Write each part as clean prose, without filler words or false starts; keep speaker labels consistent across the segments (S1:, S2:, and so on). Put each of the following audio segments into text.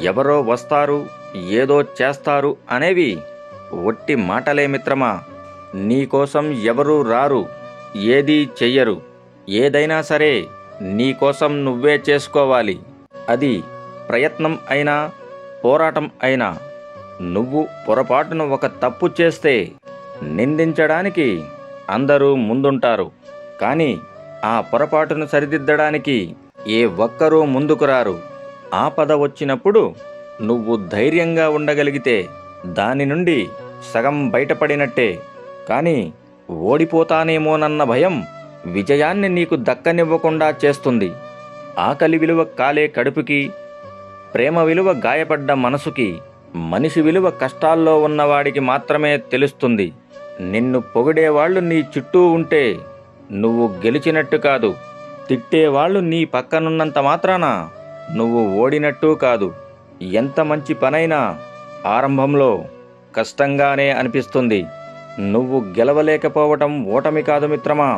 S1: ఎవరో వస్తారు, ఏదో చేస్తారు అనేవి ఒట్టి మాటలే మిత్రమా. నీకోసం ఎవరూ రారు, ఏదీ చెయ్యరు. ఏదైనా సరే నీకోసం నువ్వే చేసుకోవాలి. అది ప్రయత్నం అయినా, పోరాటం అయినా. నువ్వు పొరపాటున ఒక తప్పు చేస్తే నిందించడానికి అందరూ ముందుంటారు, కానీ ఆ పొరపాటును సరిదిద్దడానికి ఏ ఒక్కరూ ముందుకు రారు. ఆపద వచ్చినప్పుడు నువ్వు ధైర్యంగా ఉండగలిగితే దాని నుండి సగం బయటపడినట్టే. కానీ ఓడిపోతానేమోనన్న భయం విజయాన్ని నీకు దక్కనివ్వకుండా చేస్తుంది. ఆకలి విలువ కాలే కడుపుకి, ప్రేమ విలువ గాయపడ్డ మనసుకి, మనిషి విలువ కష్టాల్లో ఉన్నవాడికి మాత్రమే తెలుస్తుంది. నిన్ను పొగిడేవాళ్లు నీ చుట్టూ ఉంటే నువ్వు గెలిచినట్టు కాదు. తిట్టేవాళ్లు నీ పక్కనున్నంత మాత్రాన నువ్వు ఓడినట్టు కాదు. ఎంత మంచి పనైనా ఆరంభంలో కష్టంగానే అనిపిస్తుంది. నువ్వు గెలవలేకపోవటం ఓటమి కాదు మిత్రమా,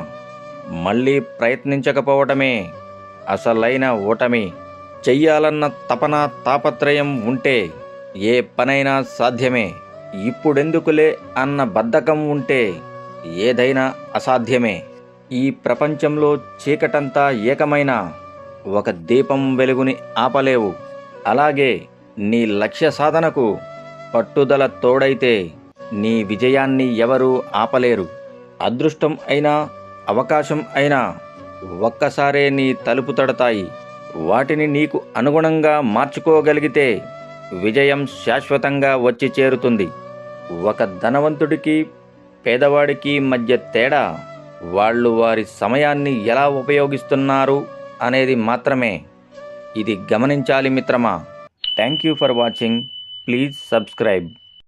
S1: మళ్ళీ ప్రయత్నించకపోవటమే అసలైన ఓటమి. చెయ్యాలన్న తపన, తాపత్రయం ఉంటే ఏ పనైనా సాధ్యమే. ఇప్పుడెందుకులే అన్న బద్ధకం ఉంటే ఏదైనా అసాధ్యమే. ఈ ప్రపంచంలో చీకటంతా ఏకమైన ఒక దీపం వెలుగుని ఆపలేవు. అలాగే నీ లక్ష్య సాధనకు పట్టుదల తోడైతే నీ విజయాన్ని ఎవరూ ఆపలేరు. అదృష్టం అయినా, అవకాశం అయినా ఒక్కసారే నీ తలుపు తడతాయి. వాటిని నీకు అనుగుణంగా మార్చుకోగలిగితే విజయం శాశ్వతంగా వచ్చి చేరుతుంది. ఒక ధనవంతుడికి, పేదవాడికి మధ్య తేడా వాళ్ళు వారి సమయాన్ని ఎలా ఉపయోగిస్తున్నారు అనేది మాత్రమే. ఇది గమనించాలి మిత్రమా. Thank you for watching. Please subscribe.